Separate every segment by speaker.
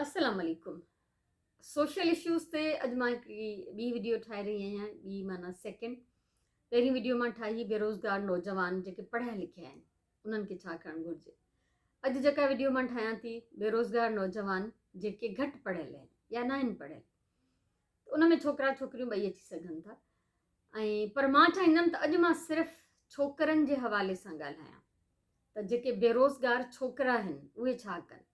Speaker 1: अस्सलाम वालेकुम। Social issues ते अॼु मां हिकिड़ी ॿी वीडियो ठाहे रही आहियां। ॿी माना सेकेंड। पहिरीं वीडियो मां ठाही बेरोज़गार नौजवान जेके पढ़िया लिखिया आहिनि उन्हनि खे छा करणु घुरिजे। अॼु जेका वीडियो मां ठाहियां थी बेरोज़गार नौजवान जेके घटि पढ़ियल आहिनि या न आहिनि पढ़ियल, उन में छोकिरा छोकिरियूं ॿई अची सघनि था। पर मां चाहींदमि त अॼु मां सिर्फ़ु छोकिरनि जे हवाले सां ॻाल्हायां त जेके बेरोज़गार छोकिरा आहिनि उहे छा कनि।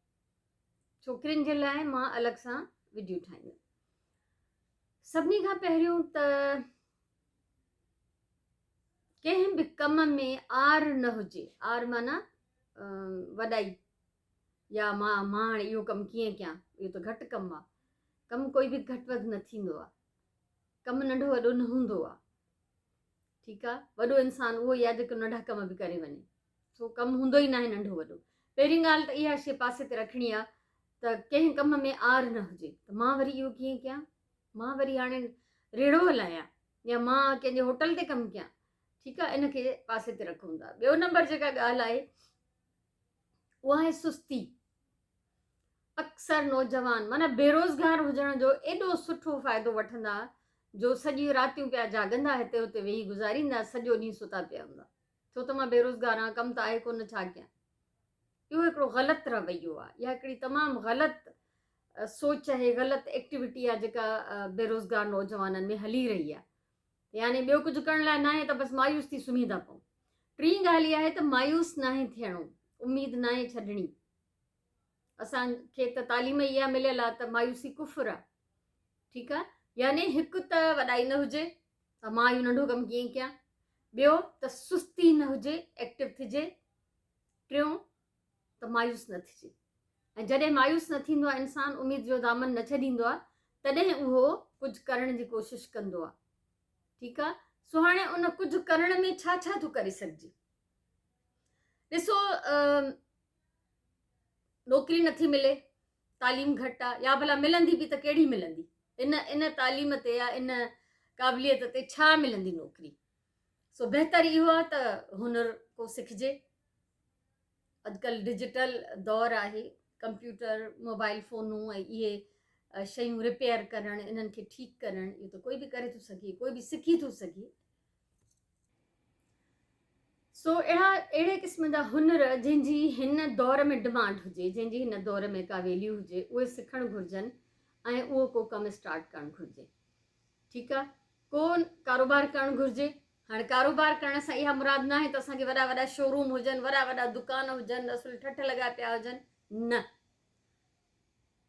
Speaker 1: छोकिरियुनि जे लाइ मां अलॻि सां वीडियो ठाहींदमि। सभिनी खां पहिरियों त कंहिं बि कम में आर न हुजे। आर माना वॾाई या मां हाणे इहो कमु कीअं कयां, इहो त घटि कमु आहे। कमु कोई बि घटि वधि न थींदो आहे। कमु नंढो वॾो न हूंदो आहे। ठीकु आहे, वॾो इंसानु उहो ई आहे जेको नंढा कम बि करे वञे। सो कमु हूंदो ई न आहे नंढो वॾो। पहिरीं ॻाल्हि त इहा शइ पासे ते रखणी आहे त कंहिं कम में आर न हुजे। त मां वरी इहो कीअं कयां, मां वरी हाणे रेड़ो हलायां या मां कंहिंजे होटल ते कमु कयां। ठीकु आहे, इनखे पासे ते रखूं था। ॿियो नंबर जेका ॻाल्हि आहे उहा आहे सुस्ती। अक्सर नौजवान माना बेरोज़गार हुजण जो एॾो सुठो फ़ाइदो वठंदा जो सॼी रातियूं पिया जाॻंदा, हिते हुते वेही गुज़ारींदा, सॼो ॾींहुं सुता पिया हूंदा। छो त मां बेरोज़गार आहियां, कमु त आहे कोन, छा कयां। इहो हिकिड़ो ग़लति रवैयो आहे। इहा हिकिड़ी तमामु ग़लति सोच आहे, ग़लति एक्टिविटी आहे जेका बेरोज़गार नौजवाननि में हली रही आहे। यानी ॿियो कुझु करण लाइ न आहे त बसि मायूस थी सुम्ही था पऊं। टी ॻाल्हि इहा आहे त मायूस न आहे थियणो, उमेद न आहे छॾणी। असांखे त तालीम इहा मिलियल आहे त मायूसी कुफ़र आहे। ठीकु आहे, यानी हिकु त वॾाई न हुजे त मां इहो नंढो कमु कीअं कयां। ॿियो त सुस्ती न हुजे, एक्टिव थिजे। टियों त मायूस न थिजे। ऐं जॾहिं मायूस न थींदो आहे इंसानु, उमेद जो दामन न छॾींदो आहे, तॾहिं उहो कुझु करण जी कोशिशि कंदो आहे। ठीकु आहे, सो हाणे उन कुझु करण में छा छा थो करे सघिजे। ॾिसो, नौकिरी नथी मिले, तालीम घटि आहे, या भला मिलंदी बि त कहिड़ी मिलंदी। इन तालीम ते या इन क़ाबिलियत ते छा मिलंदी नौकिरी। सो बहितरु इहो आहे त हुनर को सिखिजे। अॼुकल्ह डिजिटल दौरु आहे, कंप्यूटर, मोबाइल फ़ोनूं ऐं इहे शयूं रिपेयर करणु, इन्हनि खे ठीकु करणु, इहो त कोई बि करे थो सघे, कोई बि सिखी थो सघे। सो अहिड़े क़िस्म जा हुनर जंहिंजी हिन दौर में डिमांड हुजे, जंहिंजी हिन दौर में का वैल्यू हुजे, उहे सिखणु घुरिजनि ऐं उहो को कमु स्टार्ट करणु घुरिजे। ठीकु आहे, को कारोबार करणु घुरिजे। हाणे कारोबार करण सां इहा मुराद न आहे त असांखे वॾा वॾा शोरूम हुजनि, वॾा वॾा दुकान हुजनि, असुल ठठ लॻा पिया हुजनि। न,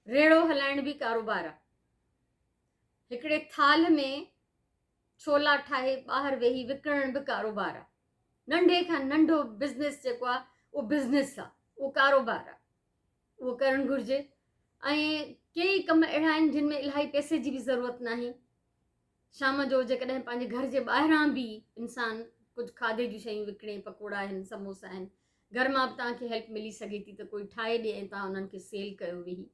Speaker 1: रेड़ो हलाइण बि कारोबार आहे। हिकिड़े थाल में छोला ठाहे ॿाहिरि वेही विकिणण बि कारोबार आहे। नंढे खां नंढो बिज़नेस जेको आहे उहो बिज़नेस आहे, उहो कारोबार आहे, उहो करणु घुरिजे। ऐं कई कम अहिड़ा आहिनि जिन में इलाही पैसे जी बि ज़रूरत न आहे। शाम जो जेकॾहिं पंहिंजे घर जे ॿाहिरां बि इंसानु कुझु खाधे जूं शयूं विकिणे, पकोड़ा आहिनि, समोसा आहिनि, घर मां बि तव्हांखे हेल्प मिली सघे थी त कोई ठाहे ॾिए ऐं तव्हां उन्हनि खे सेल कयो वेही।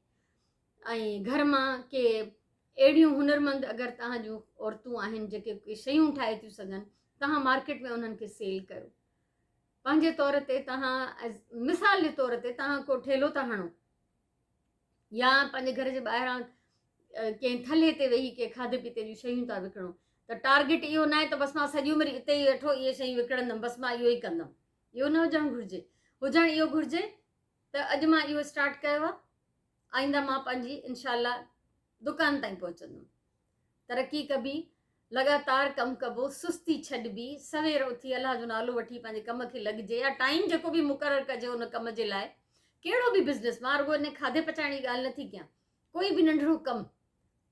Speaker 1: ऐं घर मां के अहिड़ियूं हुनरमंद अगरि तव्हां जूं औरतूं आहिनि जेके शयूं ठाहे थियूं सघनि, तव्हां मार्केट में उन्हनि खे सेल कयो। पंहिंजे तौर ते तव्हां मिसाल जे तौर ते तव्हां को ठेलो था हणो या पंहिंजे घर जे ॿाहिरां कंहिं थल्हे ते वेही के खाधे पीते जूं शयूं था विकिणो, त टारगेट इहो न आहे त बसि मां सॼी उमिरि हिते ई वेठो इहे शयूं विकिणंदमि, बसि मां इहो ई कंदमि। इहो न हुजणु घुरिजे। हुजणु इहो घुरिजे त अॼु मां इहो स्टार्ट कयो आहे, आईंदा मां पंहिंजी इनशाला दुकान ताईं पहुचंदमि। तरक़ी कबी, लगातार कमु कबो, सुस्ती छॾिबी, सवेर उथी अलाह जो नालो वठी पंहिंजे कम खे लॻिजे या टाइम जेको बि मुक़ररु कजे उन कम जे लाइ। कहिड़ो बि बिज़नेस, मां रुॻो इन खाधे पचाइण जी ॻाल्हि नथी कयां, कोई बि नंढिड़ो कमु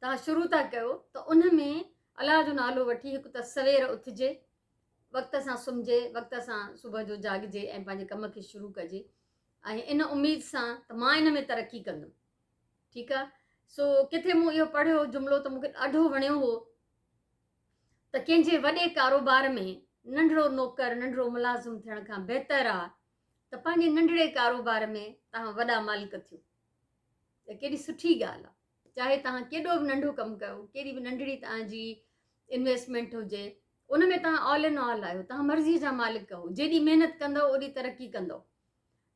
Speaker 1: तव्हां शुरू था कयो त उन में अलाह जो नालो वठी हिकु त सवेर उथिजे, वक़्त सां सुम्हिजे, वक़्त सां सुबुह जो जाॻिजे ऐं पंहिंजे कम खे शुरू कजे ऐं इन उमेद सां त मां इन में तरक़ी कंदमि। ठीकु आहे, सो किथे मूं इहो पढ़ियो जुमिलो त मूंखे ॾाढो वणियो हो त कंहिंजे वॾे कारोबार में नंढिड़ो नौकर, नंढिड़ो मुलाज़िम थियण खां बहितरु आहे त पंहिंजे नंढिड़े कारोबार में तव्हां वॾा मालिक थियो। त केॾी सुठी ॻाल्हि आहे। चाहे तव्हां केॾो बि नंढो कमु कयो, कहिड़ी बि नंढड़ी तव्हांजी इन्वेस्टमेंट हुजे, उन में तव्हां ऑल इन ऑल आहियो, तव्हां मर्ज़ीअ जा मालिक आहियो। जेॾी महिनत कंदव ओॾी तरक़ी कंदव,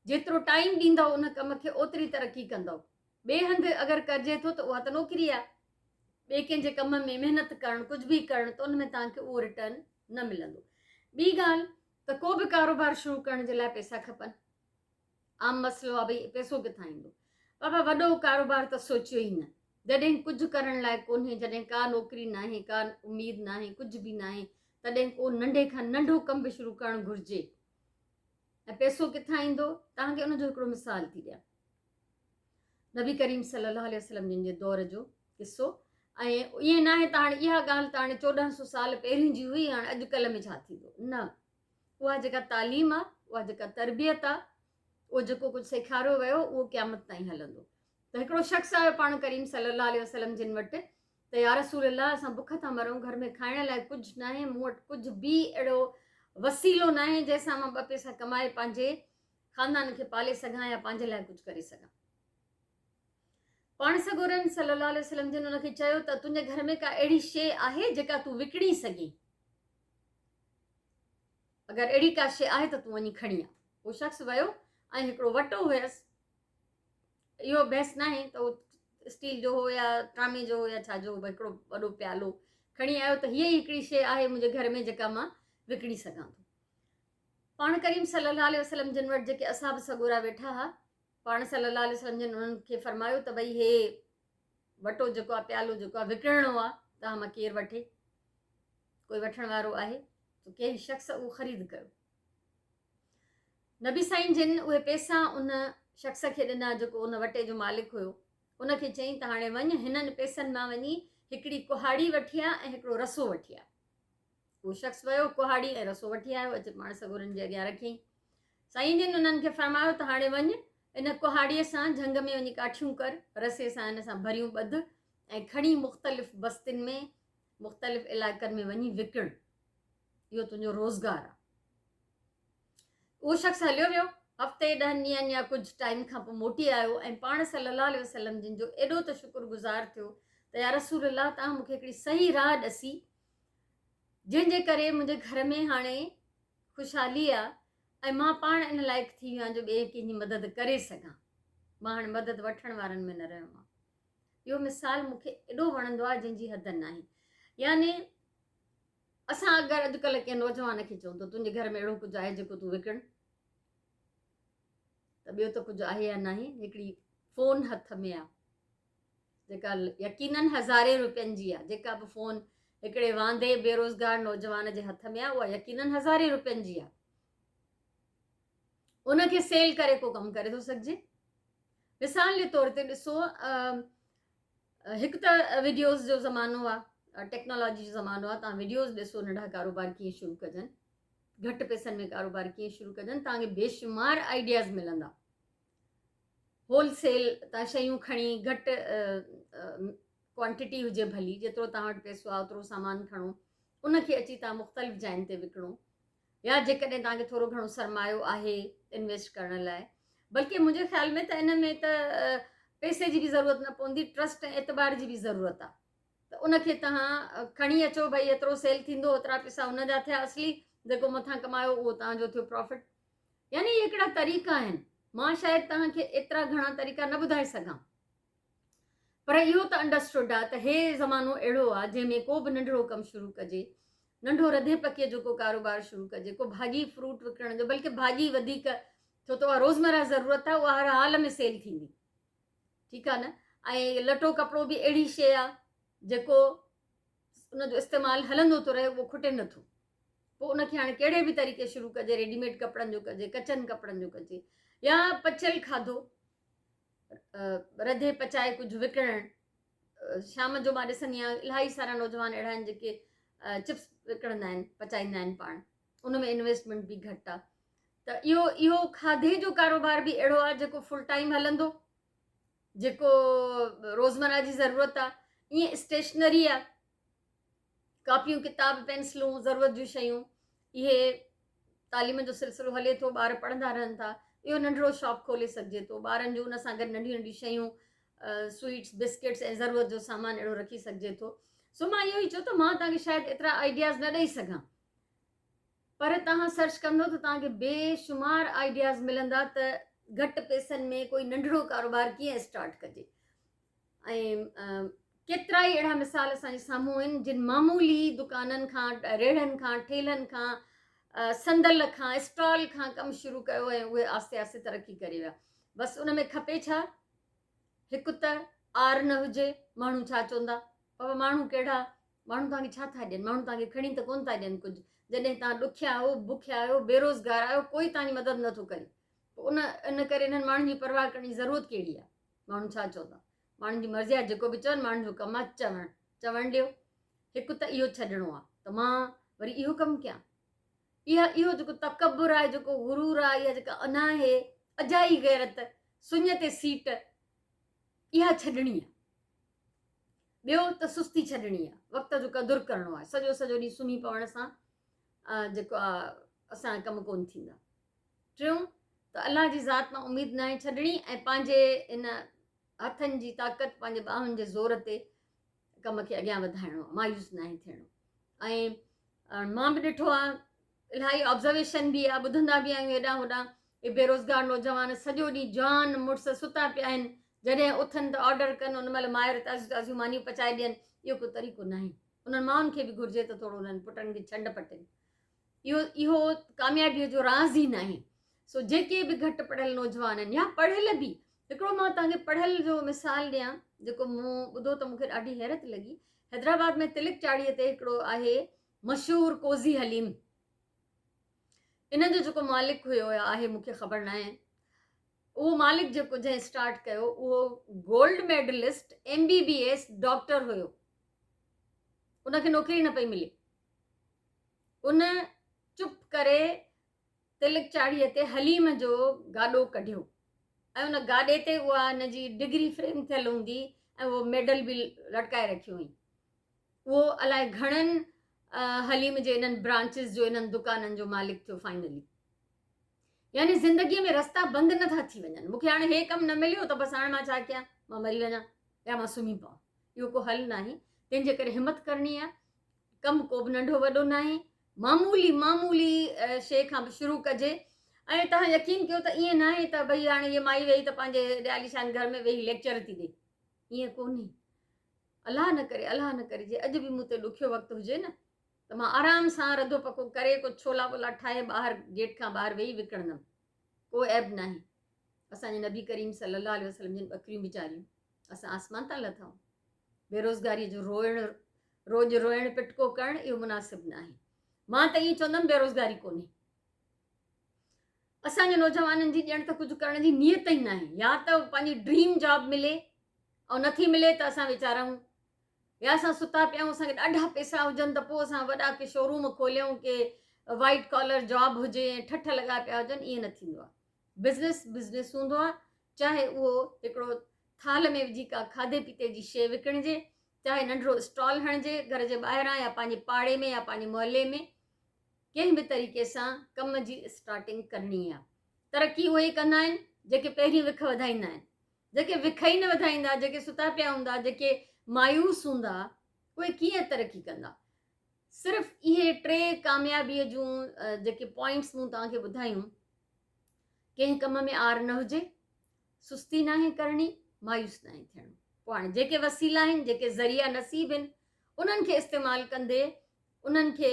Speaker 1: जेतिरो टाइम ॾींदव उन कम खे ओतिरी तरक़ी कंदव। ॿिए हंधि अगरि करिजे थो त उहा त नौकिरी आहे, ॿिए कंहिंजे कम में महिनत करणु, कुझु बि करणु, त उन में तव्हांखे उहो रिटर्न न मिलंदो। ॿी ॻाल्हि त को बि कारोबार शुरू करण जे लाइ पैसा खपनि। आम मसइलो आहे भई पैसो किथां ईंदो। बाबा वॾो कारोबार त सोचियो ई न, जॾहिं कुझु करण लाइ कोन्हे, जॾहिं का नौकिरी न आहे, का उमेद न आहे, कुझु बि न आहे, तॾहिं को नंढे खां नंढो कमु बि शुरू करणु घुरिजे। ऐं पैसो किथां ईंदो, तव्हांखे उनजो हिकिड़ो मिसाल थी ॾियां। नबी करीम सल्लल्लाहु अलैहि वसल्लम जिन जे दौर जो किसो, ऐं ईअं न आहे त हाणे इहा ॻाल्हि त हाणे 1400 साल पहिरीं जी हुई, हाणे अॼुकल्ह में छा थींदो, न। उहा जेका तालीम आहे, उहा जेका तरबियत आहे, उहो जेको कुझु सेखारियो वियो, उहो क़यामत ताईं हलंदो। त हिकिड़ो शख़्स आयो पाण करीम सल्लल्लाहु अलैहि वसल्लम जिन वटि, त या रसूल अल्लाह, असां बुख था मरूं, घर में खाइण लाइ कुझु न आहे, मूं वटि कुझु बि अहिड़ो वसीलो न आहे जंहिंसां मां 2 पैसा कमाए पंहिंजे ख़ानदान खे पाले सघां या पंहिंजे लाइ कुझु करे सघां। पाण सॻोरनि सल्लल्लाहु अलैहि वसल्लम जिन हुनखे चयो त तुंहिंजे घर में का अहिड़ी शइ आहे जेका तूं विकिणी सघीं, अगरि अहिड़ी का शइ आहे त तूं वञी खणी आ। उहो शख़्स वियो ऐं हिकिड़ो वटो हुयसि, इहो बहस न आहे त उहो स्टील जो हो या तांबे जो हो या छाजो हो, हिकिड़ो वॾो प्यालो खणी आयो त हीअ ई हिकिड़ी शइ आहे मुंहिंजे घर में जेका मां विकिणी सघां थो। पाण करीम सल्लल्लाहु अलैहि वसल्लम जिन वटि जेके असहाब सॻोरा वेठा हुआ, पाण सल्लल्लाहु अलैहि वसल्लम जिन उन्हनि खे फरमायो त भई हे वटो जेको आहे, प्यालो जेको आहे, विकिणणो आहे, तव्हां मां केरु वठे, कोई वठण वारो आहे, त कंहिं शख़्स उहो ख़रीद कयो। नबी साईं जिन उहे पैसा उन शख़्स खे ॾिना जेको उन वटे जो मालिक हुयो, उनखे चयईं त हाणे वञ, हिननि पैसनि मां वञी हिकिड़ी कुहाड़ी वठी आ ऐं हिकिड़ो रसो वठी आ। उहो शख़्स वियो, कुहाड़ी ऐं रसो वठी आयो, अचे पाण सॻोरनि जे अॻियां रखियईं। साईं जिन उन्हनि खे फरमायो त हाणे वञ, इन कुहाड़ीअ सां झंग में वञी काठियूं कर, रसे सां इन सां भरियूं ॿध ऐं खणी मुख़्तलिफ़ बस्तियुनि में, मुख़्तलिफ़ इलाइक़नि में वञी विकिण, इहो तुंहिंजो रोज़गार आहे। उहो शख़्स हलियो वियो, हफ़्ते 10 ॾींहंनि या कुझु टाइम खां पोइ मोटी आयो ऐं पाण सल्लल्लाहु अलैहि वसल्लम जिन जो एॾो त शुक्रगुज़ार थियो त या रसूल अल्लाह, तव्हां मूंखे हिकिड़ी सही राह ॾसी, जंहिंजे करे मुंहिंजे घर में हाणे ख़ुशहाली आहे ऐं मां पाण इन लाइक़ु थी वियो आहियां जो ॿिए कंहिंजी मदद करे सघां, मां हाणे मदद वठण वारनि में न रहियो आहे। इहो मिसाल मूंखे एॾो वणंदो आहे जंहिंजी हद न आहे। यानी असां अगरि अॼुकल्ह कंहिं नौजवान खे चऊं त तुंहिंजे घर में अहिड़ो कुझु आहे जेको तूं विकिण, त ॿियो त कुझु आहे या न आहे। हिकिड़ी फ़ोन हथ में आहे जेका यकीननि हज़ारे रुपयनि जी आहे, जेका बि फ़ोन हिकिड़े वांदे बेरोज़गार नौजवान जे हथ में आहे, उहा यकीननि हज़ारे रुपयनि जी आहे। उनखे सेल करे को कमु करे थो सघिजे। मिसाल जे तौर ते ॾिसो, हिकु त वीडियोज़ जो ज़मानो आहे, टेक्नोलॉजी जो ज़मानो आहे, तव्हां वीडियोज़ ॾिसो, नंढा कारोबार कीअं शुरू कजनि, घटि पैसनि में कारोबार कीअं शुरू कजनि, तव्हांखे बेशुमार आइडियाज़ मिलंदा। होलसेल तव्हां शयूं खणी, घटि क्वांटिटी हुजे भली, जेतिरो तव्हां वटि पैसो आहे ओतिरो सामान खणो, उनखे अची तव्हां मुख़्तलिफ़ जाइनि ते विकिणो, या जेकॾहिं तव्हांखे थोरो घणो सरमायो आहे इन्वेस्ट करण लाइ, बल्कि मुंहिंजे ख़्याल में त इन में त पैसे जी बि ज़रूरत न पवंदी, ट्रस्ट ऐं एतबार जी बि ज़रूरत आहे। त उनखे तव्हां खणी अचो, भई एतिरो सेल थींदो, ओतिरा पैसा हुनजा थिया असली, जेको मथां कमायो उहो तव्हांजो थियो प्रॉफिट। यानी इहे हिकिड़ा तरीक़ा आहिनि, मां शायदि तव्हांखे एतिरा घणा तरीक़ा न ॿुधाए सघां, पर इहो त अंडरस्टूड आहे त हे ज़मानो अहिड़ो आहे जंहिंमें को बि नंढिड़ो कमु शुरू कजे, नंढो रधे पकीअ जो को कारोबार शुरू कजे, को भाॼी फ्रूट विकिणण जो, बल्कि भाॼी वधीक छो त उहा रोज़मर्रा ज़रूरत आहे, उहा हर हाल में सेल थींदी, ठीकु आहे न। ऐं लटो कपिड़ो बि अहिड़ी शइ आहे जेको उनजो इस्तेमालु हलंदो थो रहे, उहो खुटे नथो। पोइ उनखे हाणे कहिड़े बि तरीक़े शुरू कजे, रेडीमेड कपिड़नि जो कजे, कचनि कपिड़नि जो कजे, या पचियल खाधो रधे पचाए कुझु विकिणणु। शाम जो मां ॾिसंदी आहियां इलाही सारा नौजवान अहिड़ा आहिनि जेके चिप्स विकिणंदा आहिनि, पचाईंदा आहिनि पाण, उन में इन्वेस्टमेंट बि घटि आहे। त इहो खाधे जो कारोबार बि अहिड़ो आहे जेको फुल टाइम हलंदो, जेको रोज़मर्रा जी ज़रूरत आहे। ईअं स्टेशनरी आहे, कापियूं किताब पेंसिलूं ज़रूरत जूं शयूं, इहे तालीम जो सिलसिलो हले थो, ॿार पढ़ंदा रहनि था, इहो नंढिड़ो शॉप खोले सघिजे थो, ॿारनि जूं उन सां गॾु नंढियूं नंढियूं शयूं, स्वीट्स बिस्किट्स ऐं ज़रूरत जो सामान अहिड़ो रखी सघिजे थो। सो मां इहो ई चयो त मां तव्हांखे शायदि एतिरा आइडियाज़ न ॾेई सघां, पर तव्हां सर्च कंदो त तव्हांखे बेशुमार आइडियाज़ मिलंदा त घटि पैसनि में कोई नंढिड़ो कारोबार कीअं स्टार्ट कजे। ऐं केतिरा ई अहिड़ा मिसाल असांजे साम्हूं आहिनि जिन मामूली दुकाननि खां रेड़नि खां ठेलनि खां संदल खां स्टॉल खां कमु शुरू कयो ऐं उहे आस्ते आस्ते तरक़ी करे विया। बसि उन में खपे छा, हिकु त आर न हुजे। माण्हू छा चवंदा, बाबा माण्हू कहिड़ा, माण्हू तव्हांखे छा था ॾियनि, माण्हू तव्हांखे खणी त कोन था ॾियनि कुझु। जॾहिं तव्हां ॾुखिया आहियो, बुखिया आहियो, बेरोज़गार आहियो, कोई तव्हांजी मदद नथो करे, इन करे इन्हनि माण्हुनि जी परवाह करण जी ज़रूरत कहिड़ी आहे। माण्हू छा चवंदा, माण्हुनि जी मर्ज़ी आहे, जेको बि चवनि, माण्हुनि जो कमु आहे चवणु ॾियो। हिकु त इहो छॾिणो आहे त मां वरी इहो कमु कयां। इहो जेको तकबुर आहे, जेको गुरूर आहे, इहा जेका अनाहे अजाई गैरत, सुञ ते सीट, इहा छॾणी आहे। ॿियो त सुस्ती छॾणी आहे, वक़्त जो क़दुरु करिणो आहे। सॼो ॾींहुं सुम्ही पवण सां जेको आहे असांजा कमु कोन थींदा। टियों त अलाह जी ज़ात मां उमेदु न आहे छॾणी ऐं पंहिंजे इन हथनि जी ताक़त, पंहिंजे ॿाहुनि जे ज़ोर ते कम खे अॻियां वधाइणो आहे, मायूस न आहे थियणो। ऐं मां बि ॾिठो आहे, इलाही ऑब्ज़र्वेशन बि आहे, ॿुधंदा बि आहियूं हेॾां होॾां, हे बेरोज़गार नौजवान सॼो ॾींहुं जवान मुड़ुस सुता पिया आहिनि, जॾहिं उथनि त ऑडर कनि, उन महिल मायर ताज़ियूं ताज़ियूं मानियूं पचाए ॾियनि। इहो को तरीक़ो न आहे। उन्हनि माउनि खे बि घुरिजे त थोरो उन्हनि पुटनि खे छंड पटनि। इहो कामयाबीअ जो राज़ ई न आहे। सो जेके बि घटि पढ़ियल नौजवान आहिनि या पढ़ियल बि, हिकिड़ो मां तव्हांखे पढ़ियल जो मिसाल ॾियां जेको मूं ॿुधो त मूंखे ॾाढी हैरत लॻी। हैदराबाद में तिलक चाड़ीअ ते हिकिड़ो आहे मशहूरु कोज़ी हलीम। इन जो जेको मालिक हुयो या आहे मूंखे ख़बर न आहे। उहो मालिक जेको जंहिं स्टार्ट कयो, उहो गोल्ड मेडलिस्ट MBBS डॉक्टर हुयो। उनखे नौकिरी न पई मिले। उन चुप करे तिलक चाड़ीअ ते हलीम जो गाॾो कढियो ऐं उन गाॾे ते उहा हिनजी डिग्री फ्रेम थियल हूंदी ऐं उहो मेडल बि लटकाए रखियो हुई। उहो अलाए घणनि हलीम जे इन्हनि ब्रांचिस जो, इन्हनि दुकाननि जो मालिक थियो फाइनली। यानी ज़िंदगीअ में रस्ता बंदि नथा थी वञनि। मूंखे हाणे हे कमु न मिलियो त बसि हाणे मां छा कयां, मां मरी वञां या मां सुम्ही पवां। इहो को हल न आहे। तंहिंजे करे हिमत करणी आहे। कमु को बि नंढो वॾो न आहे, मामूली शइ खां बि शुरू कजे। ऐं तव्हां यकीन कयो त ईअं न आहे त भई हाणे हीअ माई वेही त पंहिंजे आलीशान घर में वेही लेक्चर थी ॾे, ईअं कोन्हे। अलाह न करे जे अॼु बि मूं ते ॾुखियो वक़्तु हुजे न त मां आराम सां रधो पको करे कुझु छोला वोला ठाहे ॿाहिरि गेट खां ॿाहिरि वेही विकिणंदमि, को ऐब न आहे। असांजे नबी करीम सल्लल्लाहु अलैहि वसल्लम जिन ॿकरियूं वीचारियूं, असां आसमान तां लथऊं। बेरोज़गारीअ जो रोज़ु रोइण पिटको करणु इहो मुनासिबु न आहे। मां त ईअं चवंदमि बेरोज़गारी कोन्हे। असांजे नौजवाननि जी ॼण त कुझु करण जी नियत ई न आहे। या त पंहिंजी ड्रीम जॉब मिले ऐं नथी मिले त असां वीचारा आहियूं, या असां सुता पिया आहियूं, असांखे ॾाढा पैसा हुजनि त पोइ असां वॾा के शोरूम खोलियूं, के वाइट कॉलर जॉब हुजे ऐं ठठ लॻा पिया हुजनि, ईअं न थींदो आहे। बिज़नेस हूंदो आहे, चाहे उहो हिकिड़ो थाल में विझी का खाधे पीते जी शइ विकिणिजे, चाहे नंढिड़ो स्टॉल हणिजे घर जे ॿाहिरां या पंहिंजे पाड़े में या पंहिंजे मोहल्ले में, कंहिं बि तरीक़े सां कम जी स्टार्टिंग करणी आहे। तरक़ी उहे ई कंदा आहिनि जेके पहिरीं विख वधाईंदा आहिनि। जेके विख ई न वधाईंदा, जेके सुता पिया हूंदा, जेके मायूस हूंदा, उहे कीअं तरक़ी कंदा। सिर्फ़ु इहे 3 कामयाबीअ जूं जेके पॉइंट्स मूं तव्हांखे ॿुधायूं, कंहिं कम में आर न हुजे, सुस्ती न आहे करणी, मायूस न आहे थियणो। पोइ हाणे जेके वसीला आहिनि, जेके ज़रिया नसीब आहिनि, उन्हनि खे इस्तेमालु कंदे, उन्हनि खे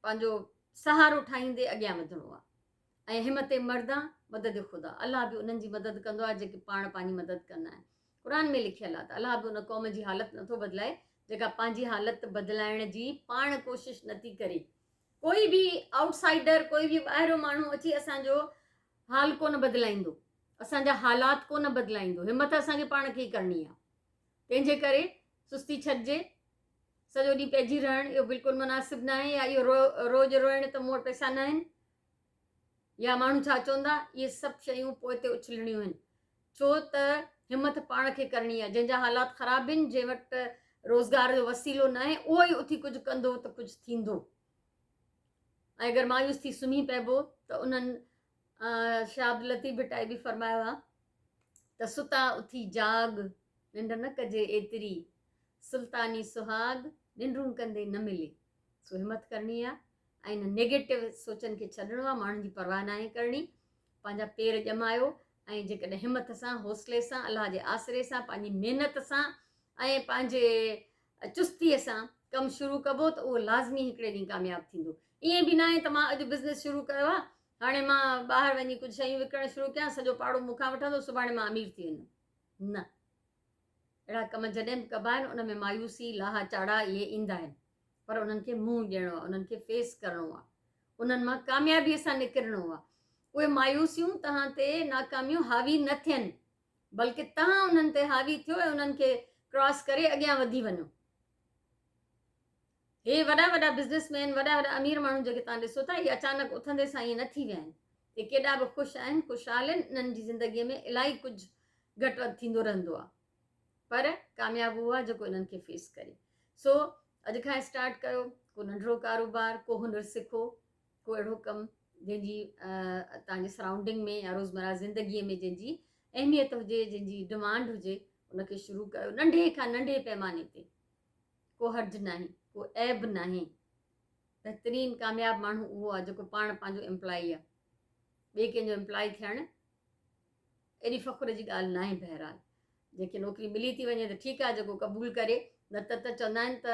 Speaker 1: पंहिंजो सहारो ठाहींदे अॻियां वधिणो आहे। ऐं हिमत मर्दा मदद ख़ुदा, अलाह बि उन्हनि जी मदद कंदो आहे जेके पाण पंहिंजी मदद कंदा आहिनि। क़ुर में लिखियलु आहे त अलाह बि उन क़ौम जी हालति नथो बदिलाए जेका पंहिंजी हालति बदिलाइण जी पाण कोशिशि नथी करे। कोई बि आउटसाइडर, कोई बि ॿाहिरियों माण्हू अची असांजो हाल कोन बदिलाईंदो, असांजा हालात कोन बदिलाईंदो। हिमत असांखे पाण खे ई करणी आहे। तंहिंजे करे सुस्ती छॾिजे, सॼो ॾींहुं पंहिंजी रहणु इहो बिल्कुलु मुनासिबु न आहे। या इहो रोज़ु रोइण त मूं वटि पैसा न आहिनि, या माण्हू छा चवंदा, इहे सभु शयूं पोइ ते उछलणियूं आहिनि। छो त हिमत पाण खे करणी आहे। जंहिंजा हालात ख़राबु आहिनि, जंहिं वटि रोज़गार जो वसीलो न आहे, उहो ई उथी कुझु कंदो त कुझु थींदो। ऐं अगरि मायूस थी सुम्ही पइबो त उन्हनि शाह अब्दुल लतीफ़ भट्टाई बि फरमायो आहे त सुता उथी जाग, निंड न कजे एतिरी, सुल्तानी सुहाग निंडूं कंदे न मिले। सो हिमत करणी आहे ऐं इन नेगेटिव सोचनि खे छॾिणो आहे। माण्हुनि जी परवाह न आहे करणी, पंहिंजा पेर ॼमायो, ऐं जेकॾहिं हिमत सां हौसले सां अलाह जे आसिरे सां पंहिंजी महिनत सां ऐं पंहिंजे चुस्तीअ सां कमु शुरू कबो त उहो लाज़मी हिकिड़े ॾींहुं कामयाबु थींदो। ईअं बि न आहे त मां अॼु बिज़नेस शुरू कयो आहे, हाणे मां ॿाहिरि वञी कुझु शयूं विकिणणु शुरू कयां, सॼो पाड़ो मूंखां वठंदो, सुभाणे मां अमीर थी वेंदमि। न, अहिड़ा कम जॾहिं बि कबा आहिनि उन में मायूसी लाहा चाढ़ा इहे ईंदा आहिनि, पर उन्हनि खे मुंहुं ॾियणो आहे, उन्हनि खे फेस करिणो आहे, उन्हनि मां कामयाबीअ सां निकिरणो आहे। उहे मायूसियूं तव्हां ते नाकामियूं हावी न थियनि, बल्कि तव्हां उन्हनि ते हावी थियो ऐं उन्हनि खे क्रॉस करे अॻियां वधी वञो। हे वॾा वॾा बिज़नेसमैन, वॾा वॾा अमीर माण्हू जेके तव्हां ॾिसो था, इहे अचानक उथंदे सां ईअं न थी विया आहिनि। हे केॾा बि ख़ुशि आहिनि, ख़ुशहाल आहिनि, इन्हनि जी ज़िंदगीअ में इलाही कुझु घटि वधि थींदो रहंदो आहे, पर कामयाबु उहो आहे जेको इन्हनि खे फेस करे। सो अॼु खां स्टार्ट कयो, को नंढिड़ो कारोबार, को हुनरु सिखो, को अहिड़ो कमु जंहिंजी तव्हांजे सराउंडिंग में या रोज़मर्रा ज़िंदगीअ में जंहिंजी अहमियत हुजे, जंहिंजी डिमांड हुजे, उनखे शुरू कयो नंढे खां नंढे पैमाने ते। को हर्ज नाहे, को ऐब नाहे। बहितरीनु कामयाबु माण्हू उहो आहे जेको पाण पंहिंजो एम्प्लॉई आहे। ॿिए कंहिंजो एम्प्लॉई थियणु एॾी फ़ख़ुर जी ॻाल्हि नाहे। बहरहाल जेके नौकिरी मिली थी वञे त ठीकु आहे, जेको क़बूल करे, न त चवंदा आहिनि त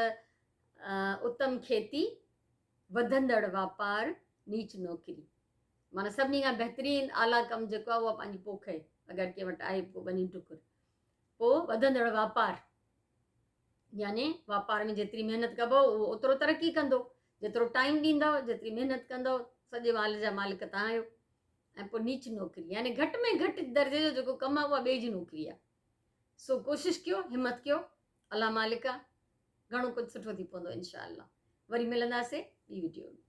Speaker 1: उत्तम खेती, वधंदड़ वापार, नीच नौकिरी। माना सभिनी खां बहितरीनु आला कमु जेको आहे उहा पंहिंजी पोख आहे, अगरि कंहिं वटि आहे पोइ वञी टुकुर, पोइ वधंदड़ वापार, यानी वापार में जेतिरी महिनत कबो उहो ओतिरो तरक़ी कंदो, जेतिरो टाइम ॾींदव, जेतिरी महिनत कंदव, सॼे माल जा मालिक तव्हां आहियो। ऐं पोइ नीच नौकिरी, यानी घटि में घटि दर्जे जो जेको कमु आहे उहा ॿिए जी नौकिरी आहे। सो कोशिशि कयो, हिमत कयो, अल्लाह मालिक आहे, घणो कुझु सुठो थी पवंदो इनशा अल्लाह। वरी मिलंदासीं ॿी वीडियो में।